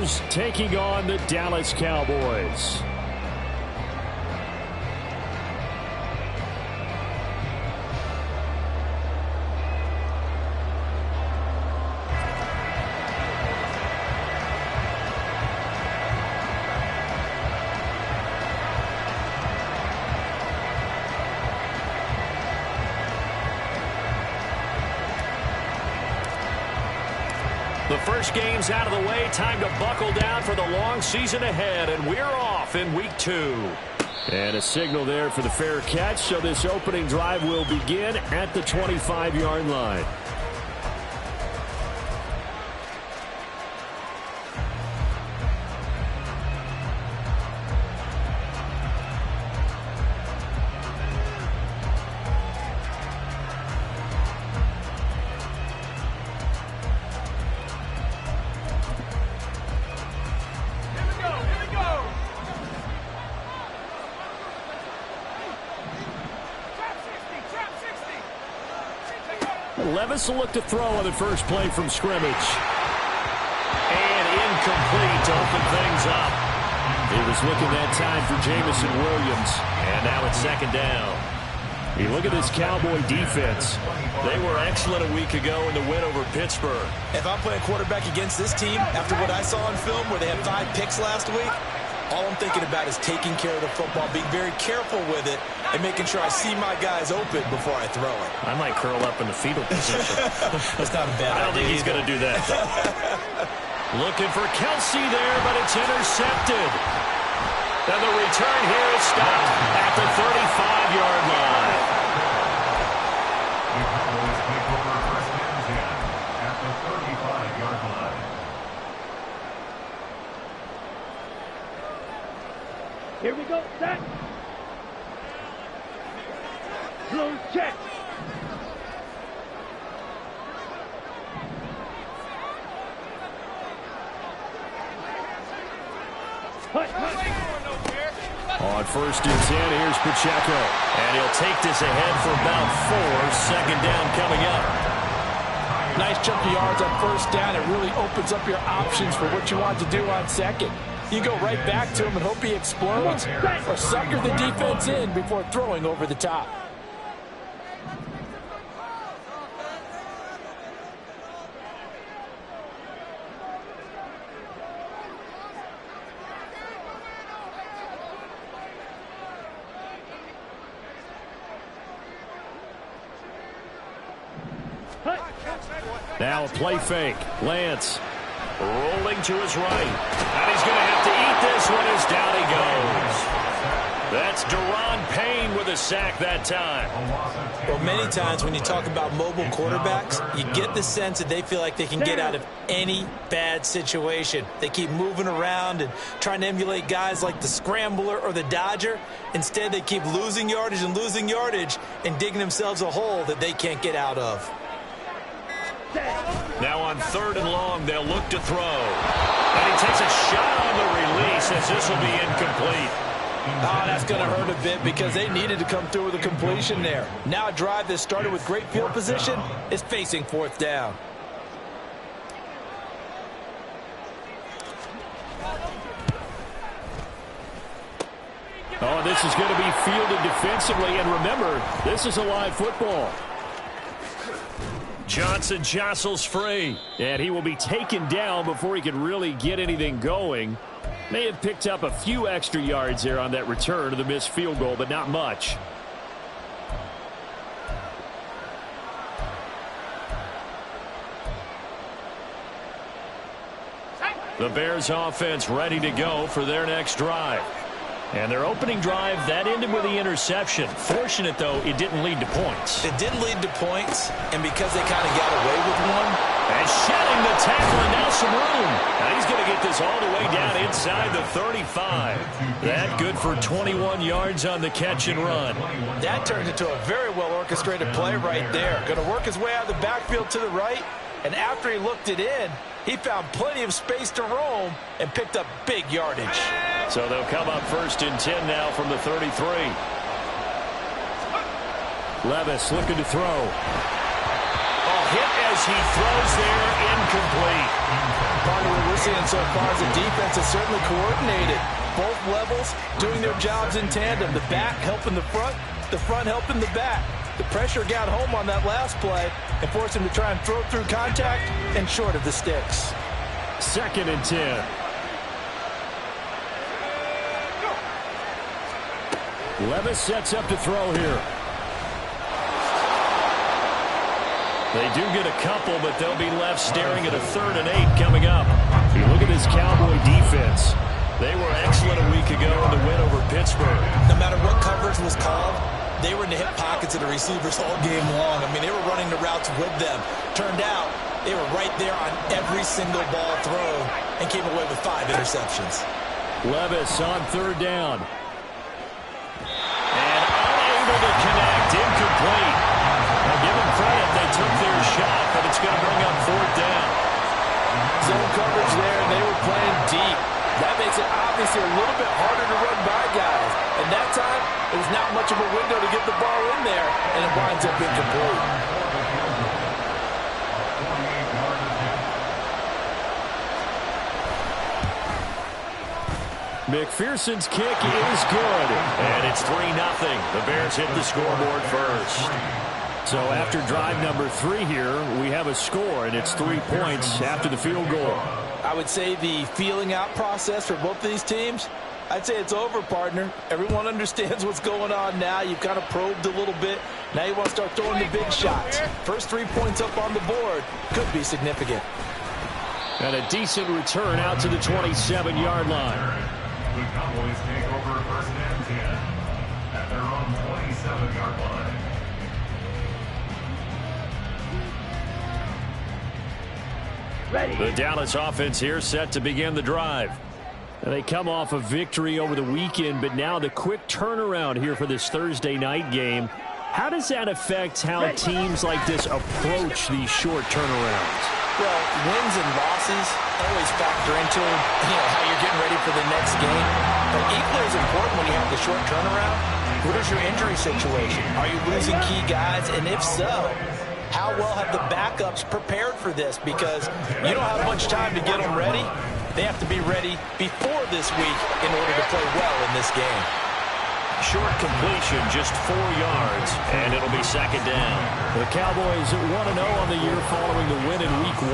Chargers taking on the Dallas Cowboys. The first game's out of the way. Time to buckle down for the long season ahead, and we're off in week 2. And a signal there for the fair catch, so this opening drive will begin at the 25-yard line. Levis will look to throw on the first play from scrimmage. And incomplete to open things up. He was looking that time for Jamison Williams. And now it's second down. You look at this Cowboy defense. They were excellent a week ago in the win over Pittsburgh. If I'm playing quarterback against this team, after what I saw on film where they had 5 picks last week, all I'm thinking about is taking care of the football, being very careful with it, and making sure I see my guys open before I throw it. I might curl up in the fetal position. That's not a bad idea. I don't think he's going to do that. Looking for Kelsey there, but it's intercepted. And the return here is stopped at the 35-yard line. At the 35-yard line. Here we go, set. Blue check. On first and 10, here's Pacheco. And he'll take this ahead for about 4. Second down coming up. Nice chunk of yards on first down. It really opens up your options for what you want to do on second. You go right back to him and hope he explodes, or sucker the defense in before throwing over the top. Now a play fake. Lance rolling to his right. And he's going to have to eat this one as down he goes. That's Daron Payne with a sack that time. Well, many times when you talk about mobile quarterbacks, you get the sense that they feel like they can get out of any bad situation. They keep moving around and trying to emulate guys like the Scrambler or the Dodger. Instead, they keep losing yardage and digging themselves a hole that they can't get out of. Now on 3rd and long, they'll look to throw. And he takes a shot on the release as this will be incomplete. Oh, that's going to hurt a bit because they needed to come through with a completion there. Now a drive that started with great field position is facing 4th down. Oh, this is going to be fielded defensively. And remember, this is a live football. Johnson jostles free, and he will be taken down before he can really get anything going. May have picked up a few extra yards there on that return to the missed field goal, but not much. The Bears offense ready to go for their next drive. And their opening drive, that ended with the interception. Fortunate, though, it didn't lead to points. It didn't lead to points, and because they kind of got away with one. And shedding the tackle, and now some room. Now he's going to get this all the way down inside the 35. That good for 21 yards on the catch and run. That turned into a very well-orchestrated play right there. Going to work his way out of the backfield to the right, and after he looked it in, he found plenty of space to roam and picked up big yardage. So they'll come up 1st and 10 now from the 33. Levis looking to throw. Oh, hit as he throws there, incomplete. Part of what we're seeing so far is the defense is certainly coordinated. Both levels doing their jobs in tandem. The back helping the front helping the back. The pressure got home on that last play and forced him to try and throw through contact and short of the sticks. 2nd and 10. Levis sets up to throw here. They do get a couple, but they'll be left staring at a 3rd and 8 coming up. You look at this Cowboy defense. They were excellent a week ago in the win over Pittsburgh. No matter what coverage was called, they were in the hip pockets of the receivers all game long. I mean, they were running the routes with them. Turned out, they were right there on every single ball thrown and came away with 5 interceptions. Levis on 3rd down. And unable to connect, incomplete. Now give them credit, they took their shot, but it's going to bring up 4th down. Zone coverage there, and they were playing deep. That makes it obviously a little bit harder to run by guys. And that time, it was not much of a window to get the ball in there, and it winds up incomplete. McPherson's kick is good, and it's 3-0. The Bears hit the scoreboard first. So after drive number 3 here, we have a score, and it's 3 points after the field goal. I would say the feeling out process for both of these teams, I'd say it's over, partner. Everyone understands what's going on now. You've kind of probed a little bit. Now you want to start throwing the big shots. First 3 points up on the board could be significant. And a decent return out to the 27-yard line. The Cowboys take over 1st and 10 at their own 27-yard line. The Dallas offense here set to begin the drive. And they come off a victory over the weekend, but now the quick turnaround here for this Thursday night game. How does that affect how teams like this approach these short turnarounds? Well, wins and losses always factor into how you're getting ready for the next game. But equally as important when you have the short turnaround, what is your injury situation? Are you losing key guys? And if so, how well have the backups prepared for this? Because you don't have much time to get them ready. They have to be ready before this week in order to play well in this game. Short completion, just 4 yards, and it'll be 2nd down. The Cowboys 1-0 on the year following the win in Week 1,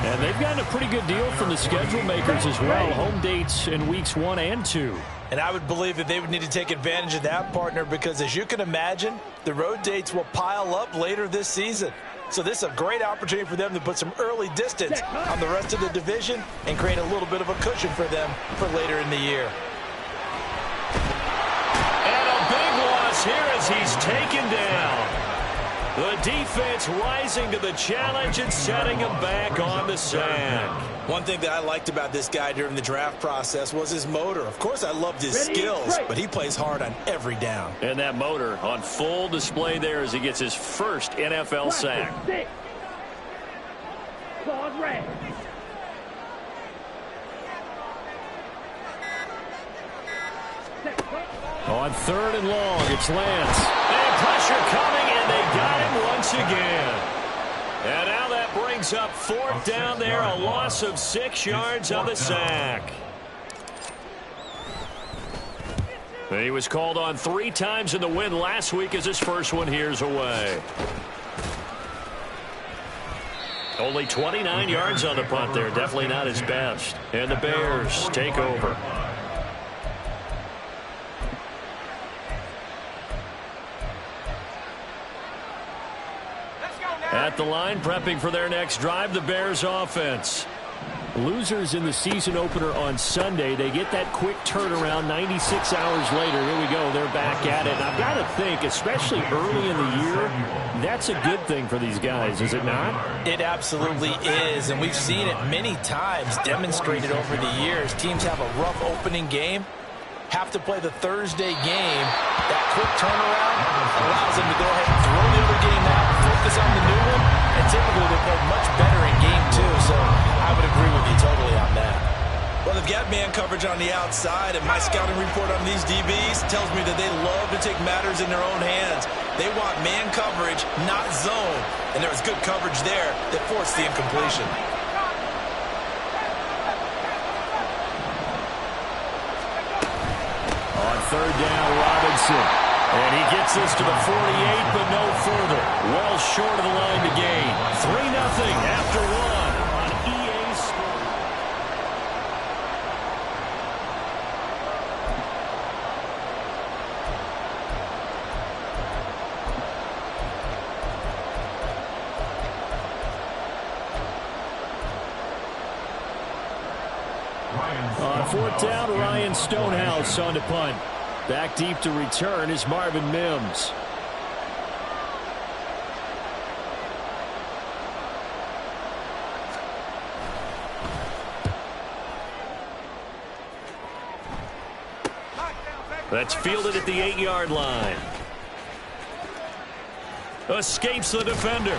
and they've gotten a pretty good deal from the schedule makers as well. Home dates in Weeks 1 and 2. And I would believe that they would need to take advantage of that, partner, because as you can imagine, the road dates will pile up later this season. So this is a great opportunity for them to put some early distance on the rest of the division and create a little bit of a cushion for them for later in the year. And a big loss here as he's taken down. The defense rising to the challenge and setting him back on the sack. One thing that I liked about this guy during the draft process was his motor. Of course, I loved his skills, but he plays hard on every down. And that motor on full display there as he gets his first NFL sack. On 3rd and long, it's Lance. And pressure coming, and they got him once again. And now that brings up 4th down there, a loss of 6 yards on the sack. He was called on 3 times in the win last week as his first one here's away. Only 29 yards on the punt there, definitely not his best. And the Bears take over. At the line, prepping for their next drive, the Bears offense. Losers in the season opener on Sunday. They get that quick turnaround 96 hours later. Here we go. They're back at it. And I've got to think, especially early in the year, that's a good thing for these guys, is it not? It absolutely is. And we've seen it many times demonstrated over the years. Teams have a rough opening game, have to play the Thursday game. That quick turnaround allows them to go ahead and throw the other game out, focus on the new one, and typically they play much better in game 2. So I would agree with you totally on that. Well, the got man coverage on the outside, and my scouting report on these DBs tells me that they love to take matters in their own hands. They want man coverage, not zone. And there was good coverage there that forced the incompletion. On third down, Robinson. And he gets this to the 48, but no further. Well short of the line to gain. 3-0 after one on EA Sports. On fourth down, Ryan Stonehouse on to punt. Back deep to return is Marvin Mims. That's fielded at the 8-yard line. Escapes the defender.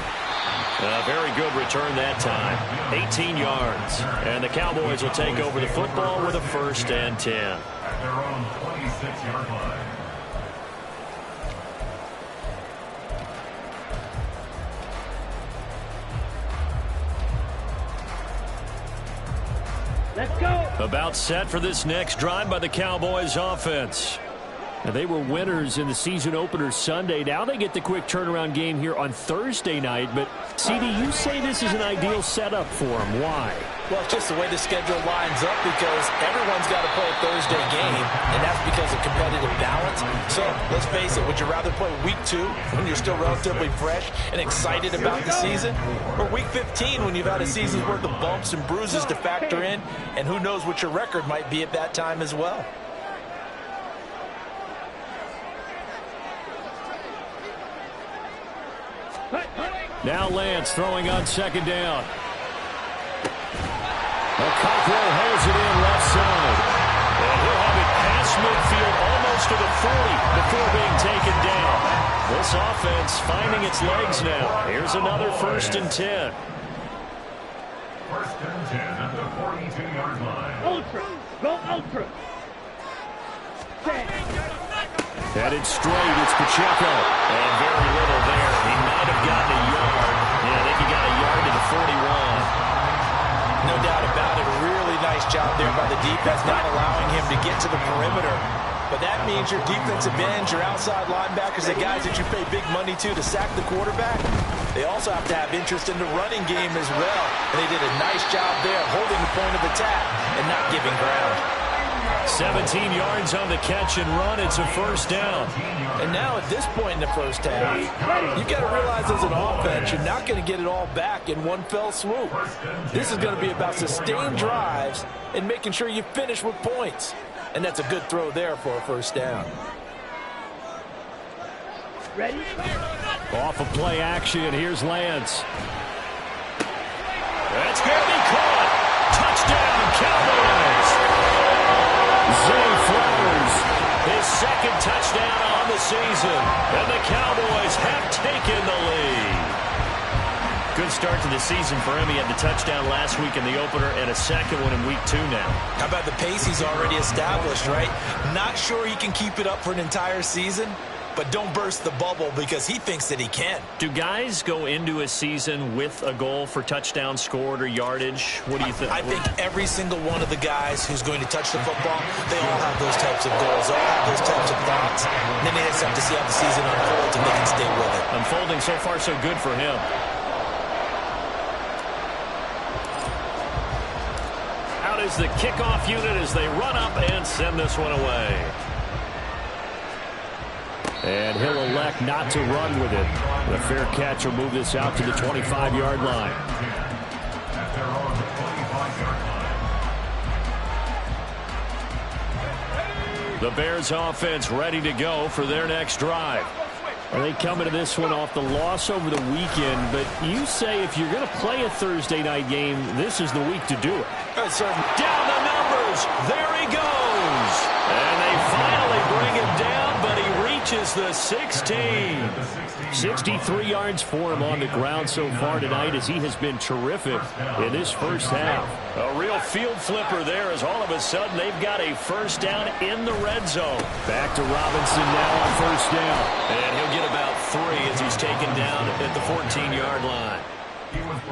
A very good return that time. 18 yards. And the Cowboys will take over the football with a 1st and 10. At their own 26-yard line. Let's go. About set for this next drive by the Cowboys offense. And they were winners in the season opener Sunday. Now they get the quick turnaround game here on Thursday night. But, CD, you say this is an ideal setup for them. Why? Well, it's just the way the schedule lines up because everyone's got to play a Thursday game, and that's because of competitive balance. So, let's face it, would you rather play week 2 when you're still relatively fresh and excited about the season, or week 15 when you've had a season's worth of bumps and bruises to factor in, and who knows what your record might be at that time as well? Now Lance throwing on second down. Cockrell holds it in left side. And he'll have it past midfield almost to the 40 before being taken down. This offense finding its legs now. Here's another 1st and 10. 1st and 10 at the 42-yard line. Ultra. Go ultra. Headed straight, it's Pacheco. And very little there. He might have gotten a yard. Yeah, I think he got a yard to the 41. No doubt about it. A really nice job there by the defense, not allowing him to get to the perimeter. But that means your defensive ends, your outside linebackers, the guys that you pay big money to sack the quarterback, they also have to have interest in the running game as well. And they did a nice job there holding the point of attack and not giving ground. 17 yards on the catch and run. It's a 1st down. And now at this point in the first half, you've got to realize as an offense, you're not going to get it all back in one fell swoop. This is going to be about sustained drives and making sure you finish with points. And that's a good throw there for a 1st down. Ready? Off of play action, here's Lance. That's going to be caught. Touchdown, Cowboys. Zay Flowers, his 2nd touchdown on the season. And the Cowboys have taken the lead. Good start to the season for him. He had the touchdown last week in the opener and a 2nd one in week 2 now. How about the pace he's already established, right? Not sure he can keep it up for an entire season, but don't burst the bubble because he thinks that he can. Do guys go into a season with a goal for touchdown scored or yardage? What do you think? I think every single one of the guys who's going to touch the football, they all have those types of goals. They all have those types of thoughts. And then they just have to see how the season unfolds and they can stay with it. Unfolding so far so good for him. Out is the kickoff unit as they run up and send this one away. And he'll elect not to run with it. The fair catch will move this out to the 25-yard line. At their own 25-yard line. The Bears offense ready to go for their next drive. And they come into this one off the loss over the weekend, but you say if you're going to play a Thursday night game, this is the week to do it. Down the numbers. There he goes. And they finally bring him down, but he reaches the 16. 63 yards for him on the ground so far tonight as he has been terrific in this first half. A real field flipper there as all of a sudden they've got a first down in the red zone. Back to Robinson now on first down. And he'll get about 3 as he's taken down at the 14-yard line.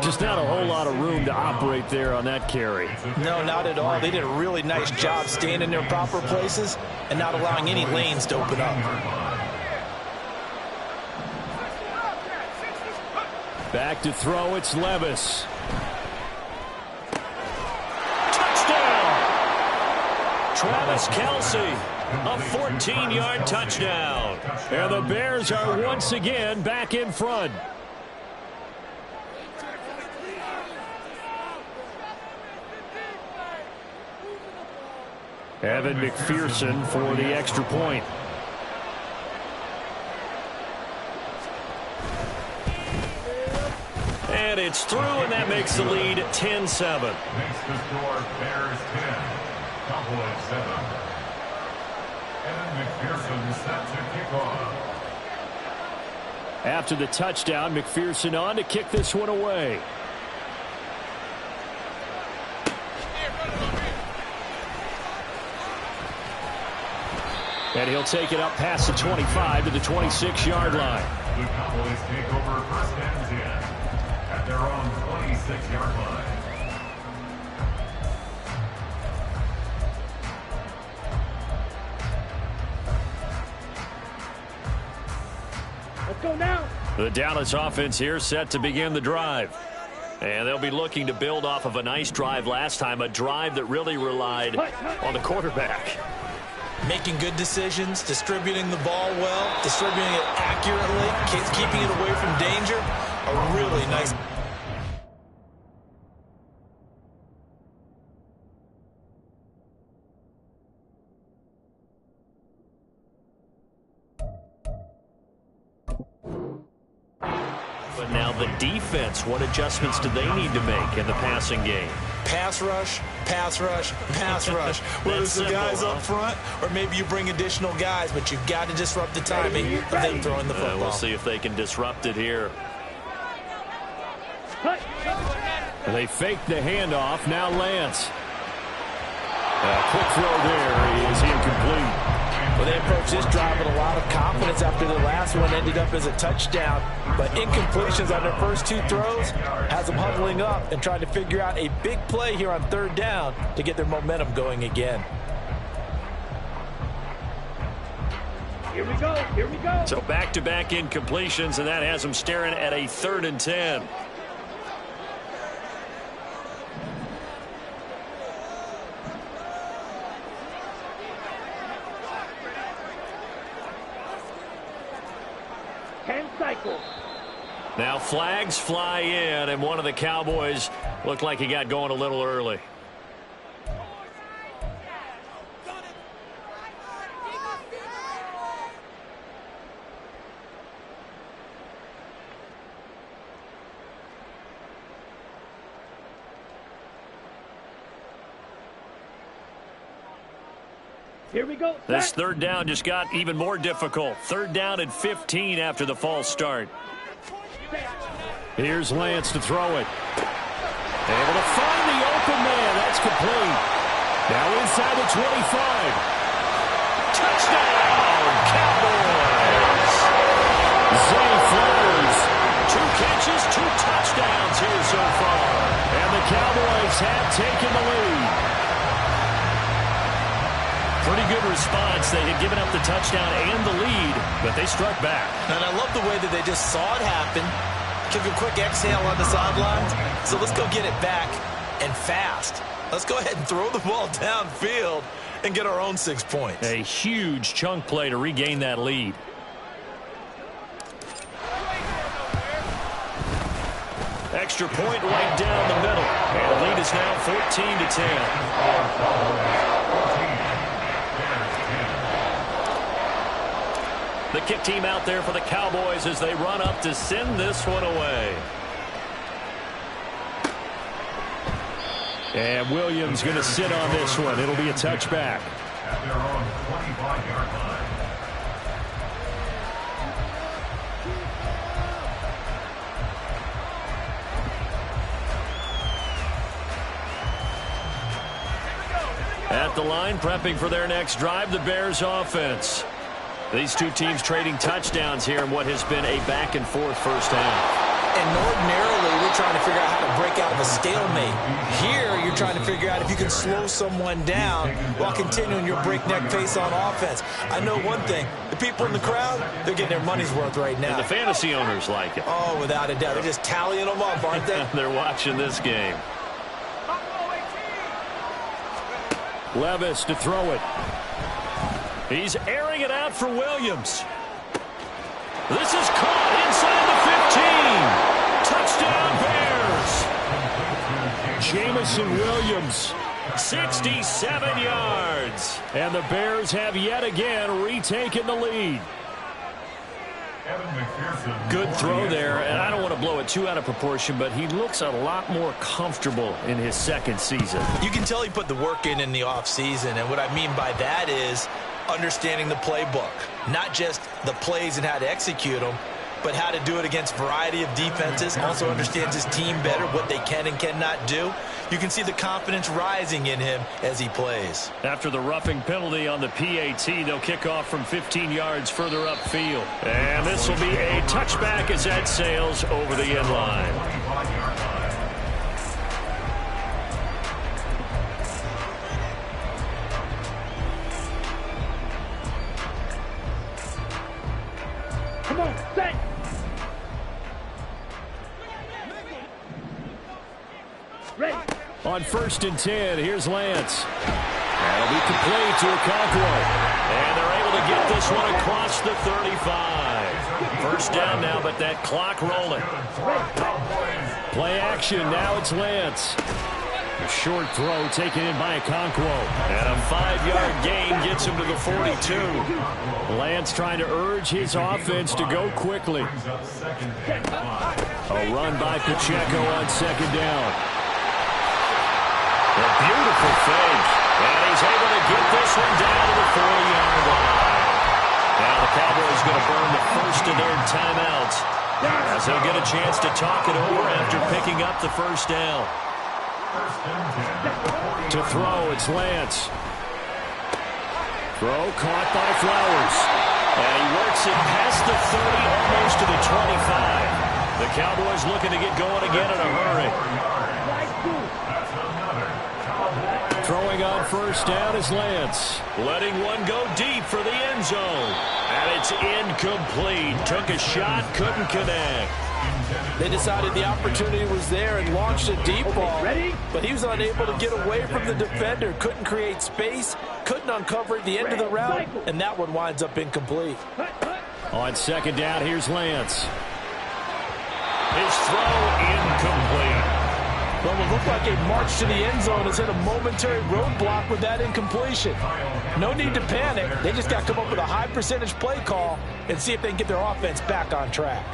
Just not a whole lot of room to operate there on that carry. No, not at all. They did a really nice job staying in their proper places and not allowing any lanes to open up. Back to throw, it's Levis. Touchdown! Travis Kelce, a 14-yard touchdown. And the Bears are once again back in front. Evan McPherson for the extra point. And it's through, and that makes the lead 10-7. Makes the score Bears 10, Cowboys 7. Evan McPherson set to kick off. After the touchdown, McPherson on to kick this one away. And he'll take it up past the 25 to the 26-yard line. The Cowboys take over first and 10 at their own 26-yard line. Let's go now. The Dallas offense here set to begin the drive. And they'll be looking to build off of a nice drive last time, a drive that really relied on the quarterback. Making good decisions, distributing the ball well, distributing it accurately, keeping it away from danger. A really nice. But now the defense, what adjustments do they need to make in the passing game? Pass rush, pass rush, pass rush. Whether it's the guys up front or maybe you bring additional guys, but you've got to disrupt the timing of them throwing the football. We'll see if they can disrupt it here. They fake the handoff. Now Lance. A quick throw there is incomplete. Well, they approached this drive with a lot of confidence after the last one ended up as a touchdown. But incompletions on their first 2 throws has them huddling up and trying to figure out a big play here on 3rd down to get their momentum going again. Here we go. Here we go. So back-to-back incompletions, and that has them staring at a 3rd and 10. Now flags fly in, and one of the Cowboys looked like he got going a little early. Here we go. This 3rd down just got even more difficult. 3rd down and 15 after the false start. Here's Lance to throw it. Able to find the open man. That's complete. Now inside the 25. Touchdown, Cowboys. Zay Flowers. 2 catches, 2 touchdowns here so far. And the Cowboys have taken the lead. Pretty good response. They had given up the touchdown and the lead, but they struck back. And I love the way that they just saw it happen, took a quick exhale on the sidelines. So let's go get it back and fast. Let's go ahead and throw the ball downfield and get our own 6 points. A huge chunk play to regain that lead. Extra point right down the middle. And the lead is now 14-10. The kick team out there for the Cowboys as they run up to send this one away. And Williams going to sit on this one. It'll be a touchback. At their own 25-yard line. At the line, prepping for their next drive, the Bears offense. These two teams trading touchdowns here in what has been a back-and-forth first half. And ordinarily, we're trying to figure out how to break out of a stalemate. Here, you're trying to figure out if you can slow someone down while continuing your breakneck pace on offense. I know one thing. The people in the crowd, they're getting their money's worth right now. And the fantasy owners like it. Oh, without a doubt. They're just tallying them up, aren't they? They're watching this game. Levis to throw it. He's airing it out for Williams. This is caught inside the 15. Touchdown, Bears. Jamison Williams, 67 yards. And the Bears have yet again retaken the lead. Good throw there, and I don't want to blow it too out of proportion, but he looks a lot more comfortable in his second season. You can tell he put the work in the offseason, and what I mean by that is understanding the playbook. Not just the plays and how to execute them, but how to do it against a variety of defenses. Also understands his team better, what they can and cannot do. You can see the confidence rising in him as he plays. After the roughing penalty on the PAT, they'll kick off from 15 yards further upfield. And this will be a touchback as that sails over the end line. Come on, set. Ready. On 1st and 10, here's Lance. That'll be complete to Okonkwo. And they're able to get this one across the 35. First down now, but that clock rolling. Play action, now it's Lance. A short throw taken in by Okonkwo. And a 5-yard gain gets him to the 42. Lance trying to urge his offense to go quickly. A run by Pacheco on second down. A beautiful fake. And he's able to get this one down to the 40-yard line. Now the Cowboys going to burn the first of their timeouts as they'll get a chance to talk it over after picking up the first down. To throw, it's Lance. Throw caught by Flowers. And he works it past the 30, almost to the 25. The Cowboys looking to get going again in a hurry. Throwing on first down is Lance. Letting one go deep for the end zone. And it's incomplete. Took a shot, couldn't connect. They decided the opportunity was there and launched a deep ball, but he was unable to get away from the defender. Couldn't create space, couldn't uncover at the end of the route, and that one winds up incomplete. On second down, here's Lance. His throw incomplete. Well, it looked like a march to the end zone has hit a momentary roadblock with that incompletion. No need to panic. They just got to come up with a high percentage play call and see if they can get their offense back on track.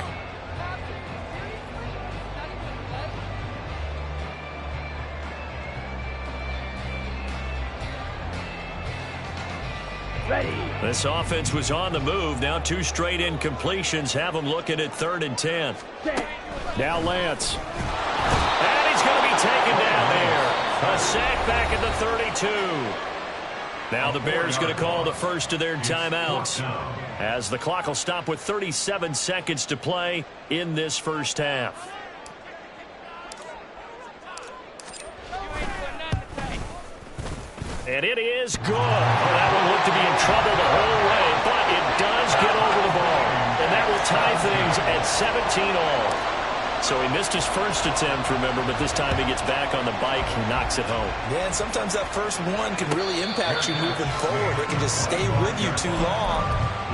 Ready. This offense was on the move. Now 2 straight incompletions have them looking at 3rd and 10. Now Lance. And he's going to be taken down there. A sack back at the 32. Now the Bears going to call the first of their timeouts as the clock will stop with 37 seconds to play in this first half. And it is good. Oh, that one looked to be in trouble the whole way, but it does get over the ball. And that will tie things at 17-all. So he missed his first attempt, remember, but this time he gets back on the bike and knocks it home. Yeah, and sometimes that first one can really impact you moving forward. It can just stay with you too long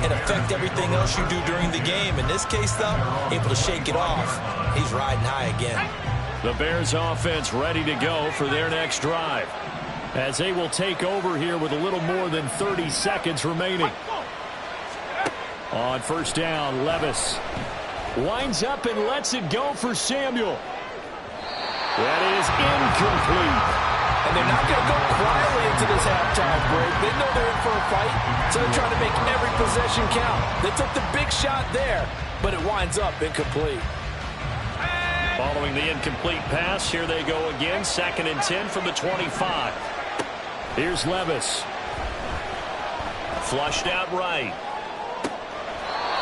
and affect everything else you do during the game. In this case, though, able to shake it off. He's riding high again. The Bears offense ready to go for their next drive, as they will take over here with a little more than 30 seconds remaining. On first down, Levis winds up and lets it go for Samuel. That is incomplete. And they're not going to go quietly into this halftime break. They know they're in for a fight, so they're trying to make every possession count. They took the big shot there, but it winds up incomplete. Following the incomplete pass, here they go again. 2nd and 10 from the 25. Here's Levis. Flushed out right.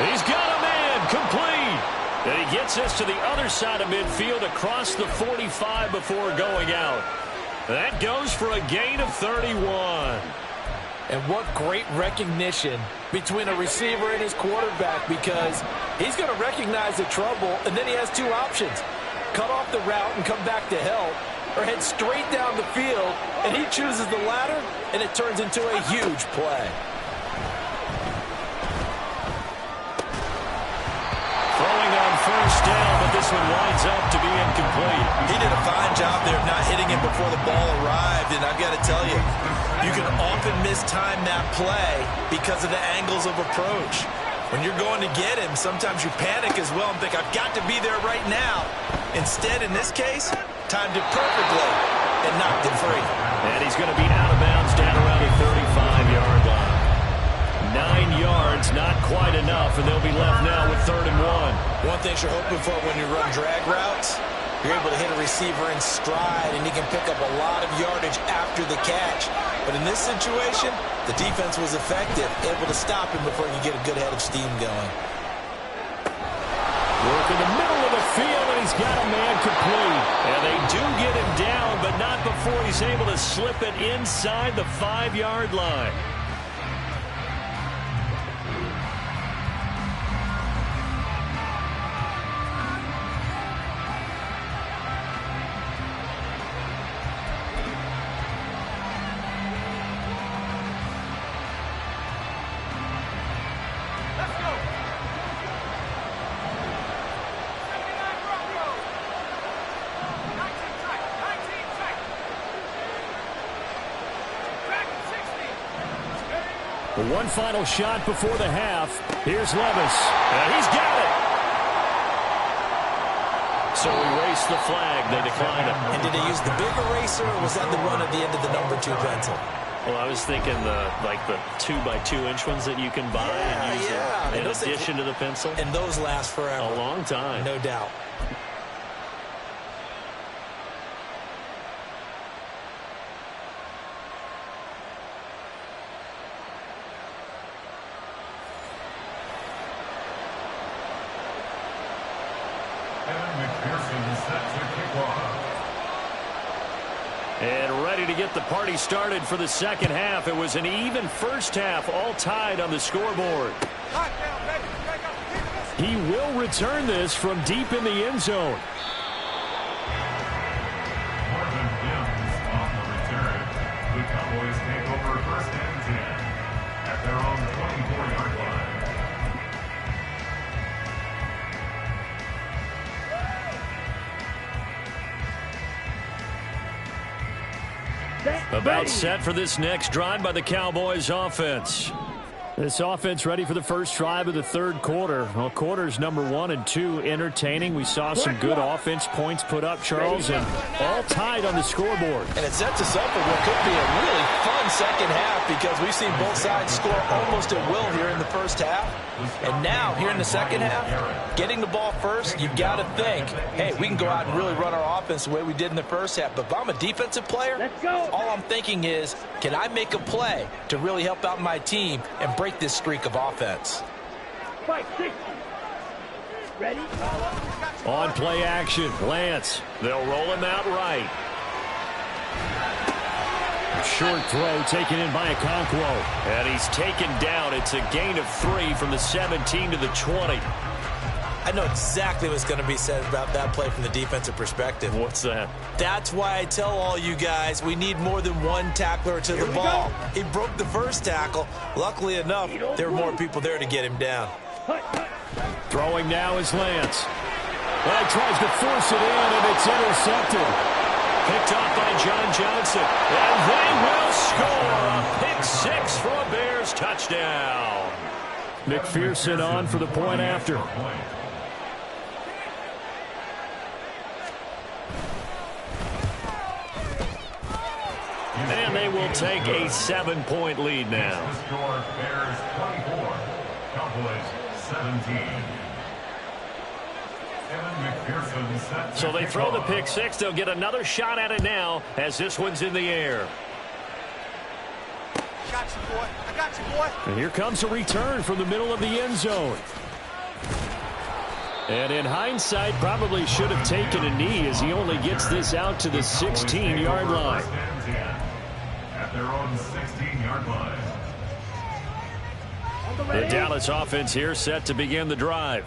He's got a man complete. And he gets us to the other side of midfield across the 45 before going out. That goes for a gain of 31. And what great recognition between a receiver and his quarterback, because he's going to recognize the trouble, and then he has two options. Cut off the route and come back to help, or head straight down the field, and he chooses the latter, and it turns into a huge play. Throwing on first down, but this one winds up to be incomplete. He did a fine job there of not hitting him before the ball arrived, and I've got to tell you, you can often mistime that play because of the angles of approach. When you're going to get him, sometimes you panic as well and think, I've got to be there right now. Instead, in this case, timed it perfectly and knocked it free. And he's going to be out of bounds down around the 35-yard line. 9 yards, not quite enough, and they'll be left now with 3rd and 1. One thing you're hoping for when you run drag routes, you're able to hit a receiver in stride, and he can pick up a lot of yardage after the catch. But in this situation, the defense was effective, able to stop him before you get a good head of steam going. Work in the middle of the field, and he's got a man complete. And they do get him down, but not before he's able to slip it inside the 5-yard line. One final shot before the half. Here's Levis. And he's got it. So erase the flag. They decline it. And did they use the big eraser, or was that the one at the end of the number 2 pencil? Well, I was thinking the 2x2-inch ones that you can buy and use in addition to the pencil. And those last forever. A long time. No doubt. And ready to get the party started for the second half. It was an even first half, all tied on the scoreboard. He will return this from deep in the end zone. On the return, the Cowboys take over 1st and 10 at their own 24-yard line. About set for this next drive by the Cowboys offense. This offense ready for the first drive of the 3rd quarter. Well, quarters number 1 and 2 entertaining. We saw some good offense points put up, Charles, and all tied on the scoreboard. And it sets us up for what could be a really fun second half, because we've seen both sides score almost at will here in the first half. And now, here in the second half, getting the ball first, you've got to think, hey, we can go out and really run our offense the way we did in the first half. But if I'm a defensive player, all I'm thinking is, can I make a play to really help out my team and break this streak of offense? Ready? On play action, Lance. They'll roll him out right. Short throw taken in by Okonkwo. And he's taken down. It's a gain of 3 from the 17 to the 20. I know exactly what's going to be said about that play from the defensive perspective. What's that? That's why I tell all you guys we need more than one tackler to the ball. He broke the first tackle. Luckily enough, there were more people there to get him down. Throwing now is Lance. Well, he tries to force it in, and it's intercepted. Picked off by John Johnson. And they will score a pick 6 for a Bears touchdown. McPherson on for the point after. And they will take a 7-point lead now. The score, Bears 24, Cowboys 17. So they throw the pick 6. They'll get another shot at it now as this one's in the air. And here comes a return from the middle of the end zone. And in hindsight, probably should have taken a knee as he only gets this out to the 16-yard line. At their own 16-yard line. The Dallas offense here set to begin the drive.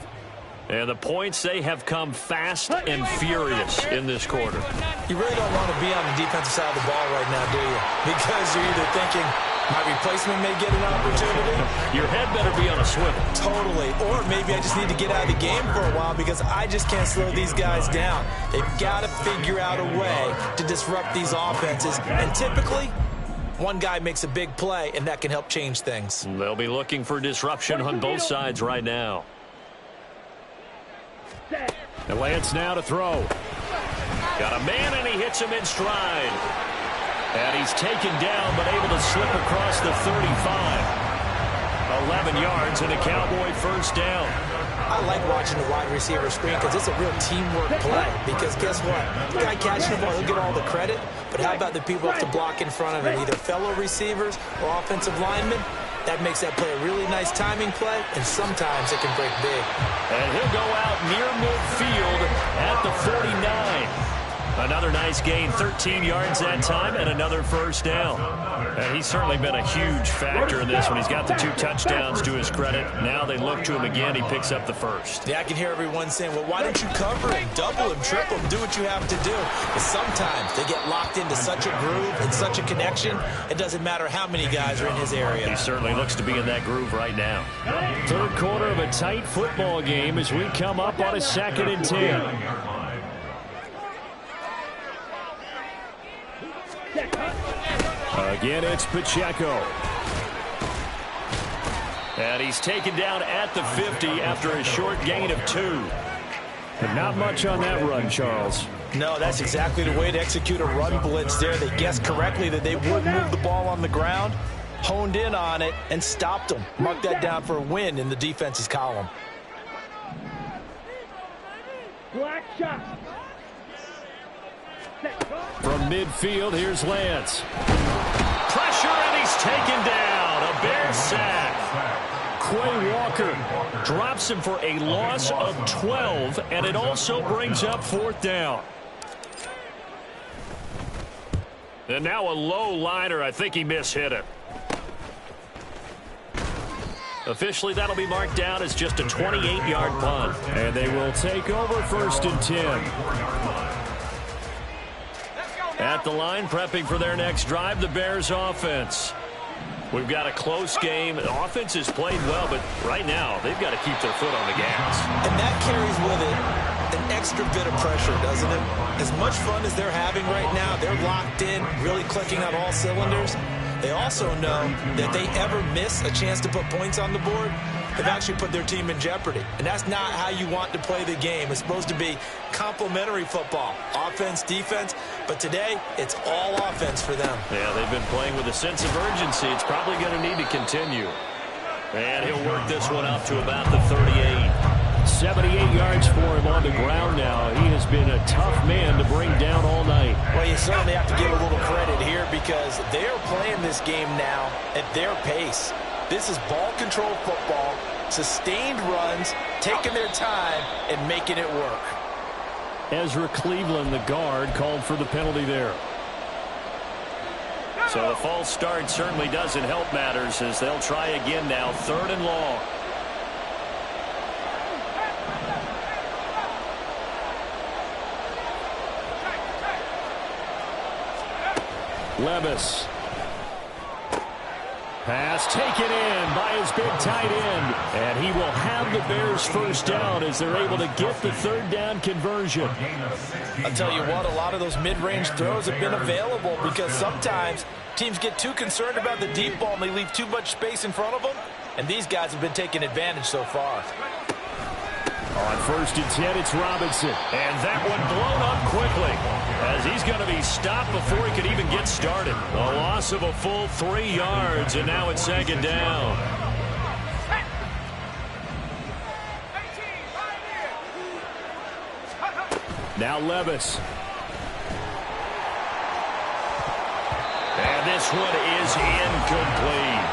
And the points, they have come fast and furious in this quarter. You really don't want to be on the defensive side of the ball right now, do you? Because you're either thinking, my replacement may get an opportunity. Your head better be on a swivel. Totally. Or maybe I just need to get out of the game for a while because I just can't slow these guys down. They've got to figure out a way to disrupt these offenses. And typically, one guy makes a big play, and that can help change things. They'll be looking for disruption on both sides right now. And Lance now to throw. Got a man, and he hits him in stride. And he's taken down, but able to slip across the 35. 11 yards and a Cowboy first down. I like watching the wide receiver screen because it's a real teamwork play. Because guess what? The guy catching the ball, he'll get all the credit. But how about the people have to block in front of him, either fellow receivers or offensive linemen? That makes that play a really nice timing play, and sometimes it can break big. And he'll go out near midfield at the 49. Another nice gain, 13 yards that time, and another first down. And he's certainly been a huge factor in this one. He's got the 2 touchdowns to his credit. Now they look to him again. He picks up the first. Yeah, I can hear everyone saying, well, why don't you cover him, double him, triple him, do what you have to do. But sometimes they get locked into such a groove and such a connection, it doesn't matter how many guys are in his area. He certainly looks to be in that groove right now. Third quarter of a tight football game as we come up on a 2nd and 10. Again, it's Pacheco. And he's taken down at the 50 after a short gain of 2. But not much on that run, Charles. No, that's exactly the way to execute a run blitz there. They guessed correctly that they would move the ball on the ground, honed in on it, and stopped them. Mark that down for a win in the defense's column. Black shot. From midfield, here's Lance. Pressure, and he's taken down. A Bears sack. Quay Walker drops him for a loss of 12, and it also brings up 4th down. And now a low liner. I think he mishit it. Officially, that'll be marked down as just a 28-yard punt. And they will take over 1st and 10. At the line, prepping for their next drive, the Bears offense. We've got a close game. The offense has played well, but right now, they've got to keep their foot on the gas. And that carries with it an extra bit of pressure, doesn't it? As much fun as they're having right now, they're locked in, really clicking on all cylinders. They also know that if they ever miss a chance to put points on the board, they've actually put their team in jeopardy. And that's not how you want to play the game. It's supposed to be complementary football, offense, defense. But today, it's all offense for them. Yeah, they've been playing with a sense of urgency. It's probably going to need to continue. And he'll work this one up to about the 38. 78 yards for him on the ground now. He has been a tough man to bring down all night. Well, you certainly have to give a little credit here because they're playing this game now at their pace. This is ball control football, sustained runs, taking their time, and making it work. Ezra Cleveland, the guard, called for the penalty there. So the false start certainly doesn't help matters as they'll try again now, 3rd and long. Levis. Pass taken in by his big tight end. And he will have the Bears first down as they're able to get the 3rd down conversion. I'll tell you what, a lot of those mid-range throws have been available because sometimes teams get too concerned about the deep ball and they leave too much space in front of them. And these guys have been taking advantage so far. On 1st and 10, it's Robinson. And that one blown up quickly as he's going to be stopped before he could even get started. A loss of a full 3 yards, and now it's 2nd down. Now Levis. And this one is incomplete.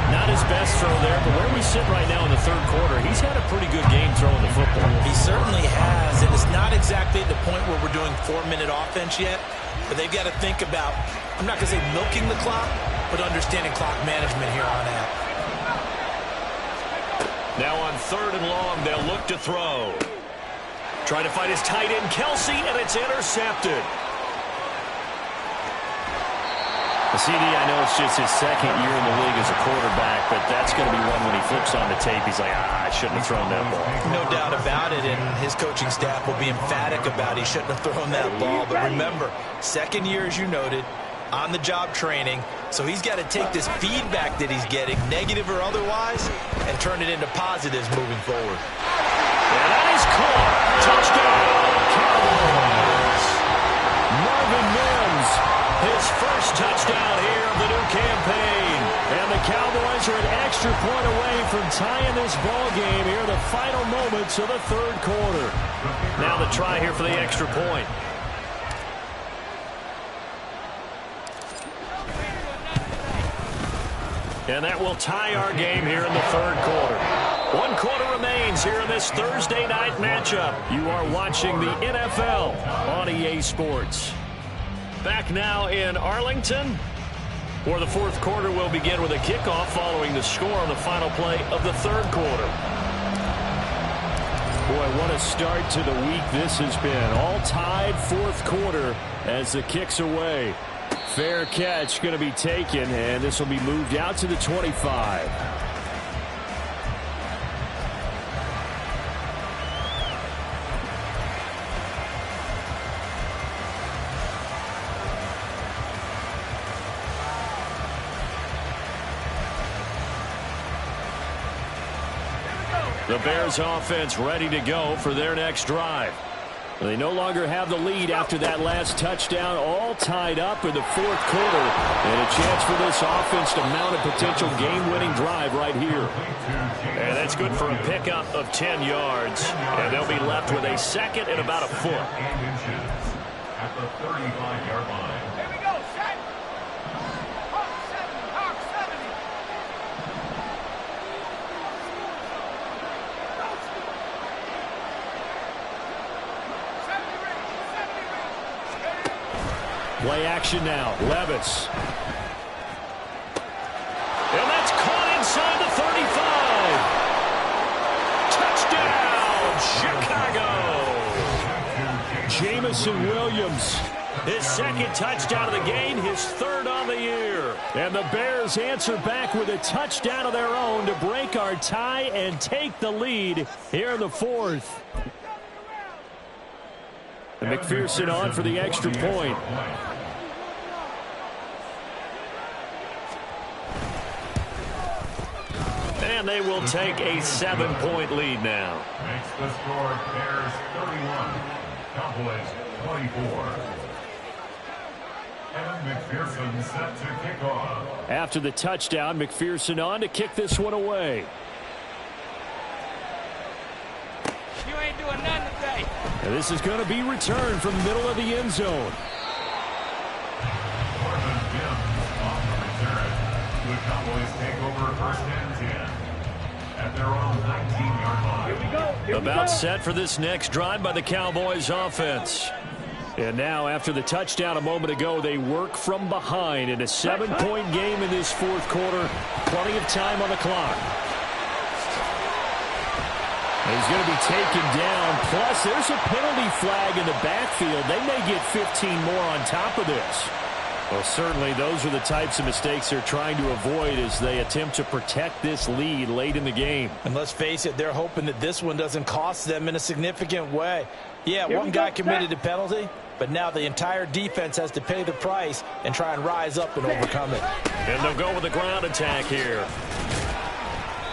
Not his best throw there, but where we sit right now in the third quarter, he's had a pretty good game throwing the football. He certainly has, and it's not exactly the point where we're doing 4-minute offense yet, but they've got to think about, I'm not going to say milking the clock, but understanding clock management here on out. Now on 3rd and long, they'll look to throw. Trying to find his tight end, Kelsey, and it's intercepted. CD, I know it's just his second year in the league as a quarterback, but that's going to be one when he flips on the tape. He's like, I shouldn't have thrown that ball. No doubt about it, and his coaching staff will be emphatic about he shouldn't have thrown that ball. But remember, second year, as you noted, on-the-job training, so he's got to take this feedback that he's getting, negative or otherwise, and turn it into positives moving forward. And that is caught. Touchdown, Cowboys. Marvin Mims, his first touchdown here of the new campaign. And the Cowboys are an extra point away from tying this ball game here in the final moments of the third quarter. Now the try here for the extra point. And that will tie our game here in the third quarter. 1 quarter remains here in this Thursday night matchup. You are watching the NFL on EA Sports. Back now in Arlington, where the fourth quarter will begin with a kickoff following the score on the final play of the third quarter. Boy, what a start to the week this has been. All tied fourth quarter as the kick's away. Fair catch going to be taken, and this will be moved out to the 25. The Bears offense ready to go for their next drive. They no longer have the lead after that last touchdown, all tied up in the fourth quarter. And a chance for this offense to mount a potential game-winning drive right here. And that's good for a pickup of 10 yards. And they'll be left with a second and about a foot. At the 35-yard line. Here we go, set. Hawk 70. Play action now. Levis. And that's caught inside the 35. Touchdown, Chicago. Jamison Williams, his second touchdown of the game, his third on the year. And the Bears answer back with a touchdown of their own to break our tie and take the lead here in the fourth. And McPherson on for the extra point. And they will take a 7-point lead now. Makes the score Bears 31, Cowboys 24. And McPherson set to kick off. After the touchdown, McPherson on to kick this one away. You ain't doing nothing today. And this is going to be returned from the middle of the end zone. Marvin Mims on the return. The Cowboys take over first and 10 at their own 19-yard line. About set for this next drive by the Cowboys offense. And now, after the touchdown a moment ago, they work from behind in a 7-point game in this fourth quarter. Plenty of time on the clock. He's going to be taken down. Plus, there's a penalty flag in the backfield. They may get 15 more on top of this. Well, certainly those are the types of mistakes they're trying to avoid as they attempt to protect this lead late in the game. And let's face it, they're hoping that this one doesn't cost them in a significant way. Yeah, one guy committed a penalty, but now the entire defense has to pay the price and try and rise up and overcome it. And they'll go with a ground attack here.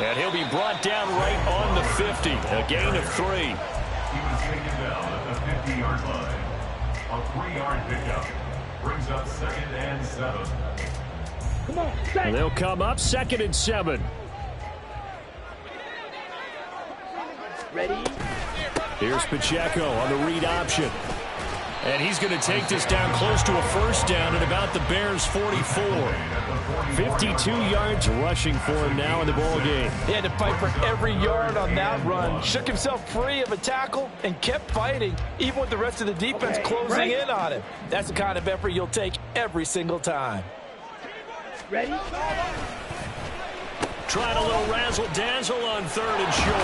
And he'll be brought down right on the 50, a gain of 3. He was taken down at the 50-yard line. A 3-yard pickup brings up 2nd and 7. Come on, And they'll come up 2nd and 7. ready? Here's Pacheco on the read option. And he's going to take this down close to a first down at about the Bears' 44. 52 yards rushing for him now in the ball game. He had to fight for every yard on that run. Shook himself free of a tackle and kept fighting, even with the rest of the defense closing in on him. That's the kind of effort you'll take every single time. Ready? Trying a little razzle-dazzle on 3rd and short.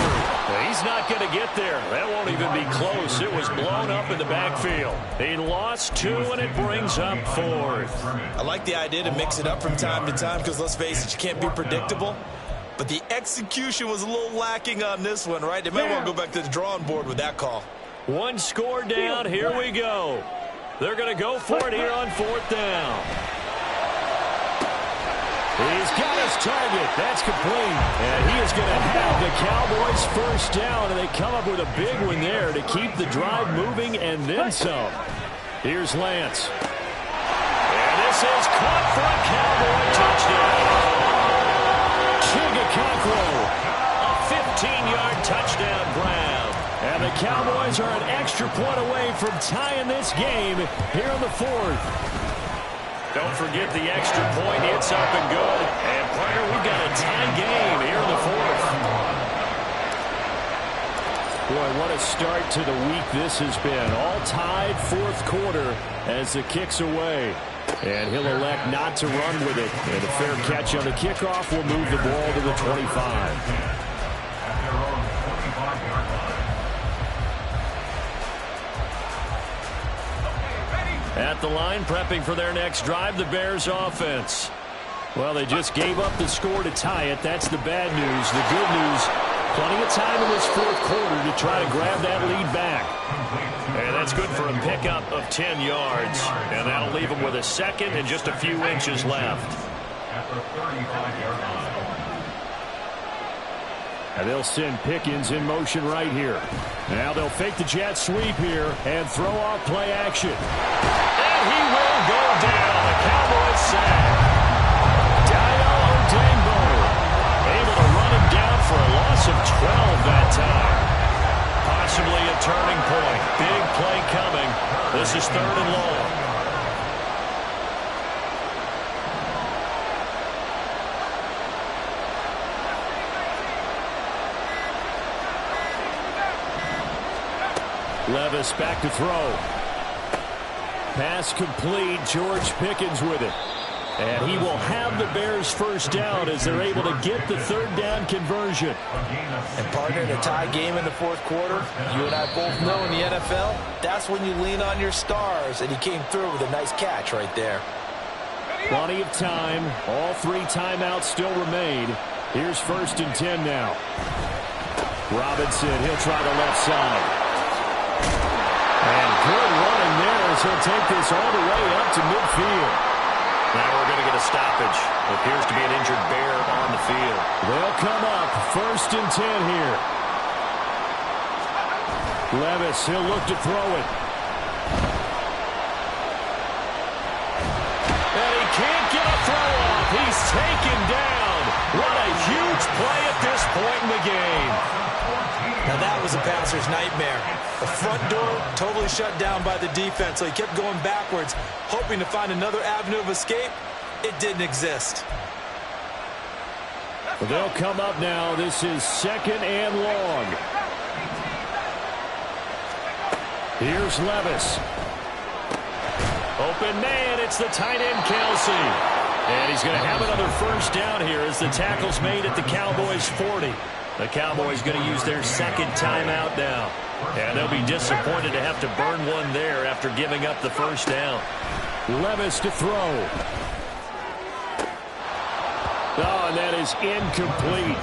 Well, he's not going to get there. That won't even be close. It was blown up in the backfield. He lost 2, and it brings up 4th. I like the idea to mix it up from time to time because, let's face it, you can't be predictable. But the execution was a little lacking on this one, right? They might want to go back to the drawing board with that call. 1 score down. Here we go. They're going to go for it here on 4th down. He's got his target. That's complete. And he is going to have the Cowboys first down, and they come up with a big one there to keep the drive moving and then some. Here's Lance. And this is caught for a Cowboy touchdown. Chigga Cockrell, a 15-yard touchdown grab. And the Cowboys are an extra point away from tying this game here in the 4th. Don't forget the extra point. It's up and good. And, partner, we've got a tie game here in the 4th. Boy, what a start to the week this has been. All tied 4th quarter as the kick's away. And he'll elect not to run with it. And a fair catch on the kickoff will move the ball to the 25. At the line, prepping for their next drive, the Bears offense. Well, they just gave up the score to tie it. That's the bad news. The good news, plenty of time in this 4th quarter to try to grab that lead back. And that's good for a pickup of 10 yards. And that'll leave them with a second and just a few inches left. At the 35-yard line. And they'll send Pickens in motion right here. Now they'll fake the jet sweep here and throw off play action. And he will go down. The Cowboys sack. Daniel Odengbo able to run him down for a loss of 12 that time. Possibly a turning point. Big play coming. This is 3rd and long. Levis back to throw. Pass complete. George Pickens with it. And he will have the Bears first down as they're able to get the 3rd down conversion. And, partner, in a tie game in the 4th quarter, you and I both know in the NFL, that's when you lean on your stars. And he came through with a nice catch right there. Plenty of time. All 3 timeouts still remain. Here's 1st and 10 now. Robinson, he'll try the left side. And good running there as he'll take this all the way up to midfield. Now we're going to get a stoppage. It appears to be an injured Bear on the field. They'll come up 1st and 10 here. Levis, he'll look to throw it. And he can't get a throw off. He's taken down. What a huge play at this point in the game. Now that was a passer's nightmare. The front door totally shut down by the defense, so he kept going backwards, hoping to find another avenue of escape. It didn't exist. Well, they'll come up now. This is 2nd and long. Here's Levis. Open man, it's the tight end Kelsey. And he's going to have another first down here as the tackle's made at the Cowboys' 40. The Cowboys going to use their 2nd timeout now. And they'll be disappointed to have to burn one there after giving up the first down. Levis to throw. Oh, and that is incomplete.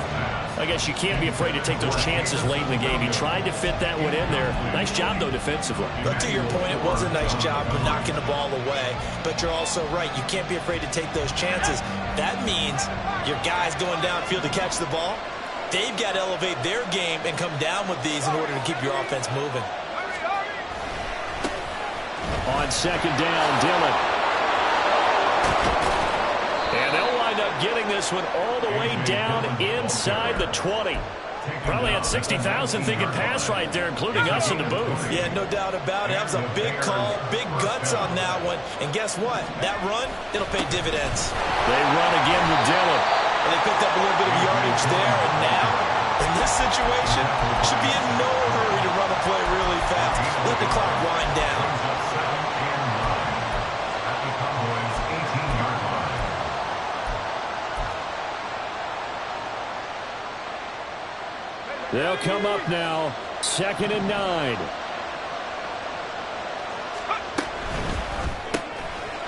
I guess you can't be afraid to take those chances late in the game. He tried to fit that one in there. Nice job, though, defensively. But to your point, it was a nice job of knocking the ball away. But you're also right. You can't be afraid to take those chances. That means your guys going downfield to catch the ball, they've got to elevate their game and come down with these in order to keep your offense moving. On 2nd down, Dillon. And they'll wind up getting this one all the way down inside the 20. Probably had 60,000 thinking pass right there, including us in the booth. Yeah, no doubt about it. That was a big call, big guts on that one. And guess what? That run, it'll pay dividends. They run again with Dillon. And they picked up a little bit of yardage there. And now, in this situation, should be in no hurry to run a play really fast. Let the clock wind down. They'll come up now, 2nd and 9.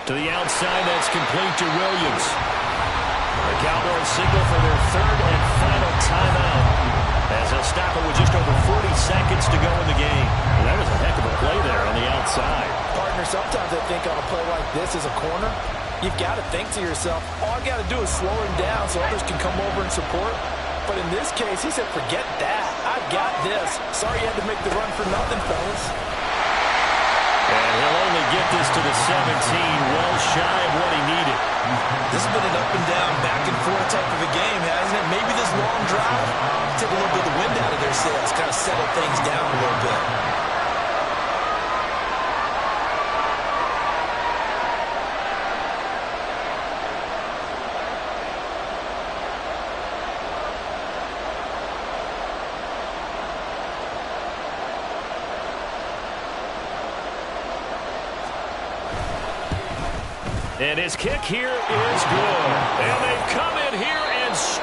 To the outside, that's complete to Williams. The Cowboys signal for their 3rd and final timeout as they'll stop it with just over 40 seconds to go in the game. Well, that was a heck of a play there on the outside. Partner, sometimes I think on a play like this as a corner, you've got to think to yourself, all I got to do is slow him down so others can come over and support. But in this case, he said, forget that. I've got this. Sorry you had to make the run for nothing, fellas. And he'll only get this to the 17, well shy of what he needed. This has been an up and down, back and forth type of a game, hasn't it? Maybe this long drive take a little bit of the wind out of their sails, kind of settle things down a little bit. And his kick here is good. And they've come in here and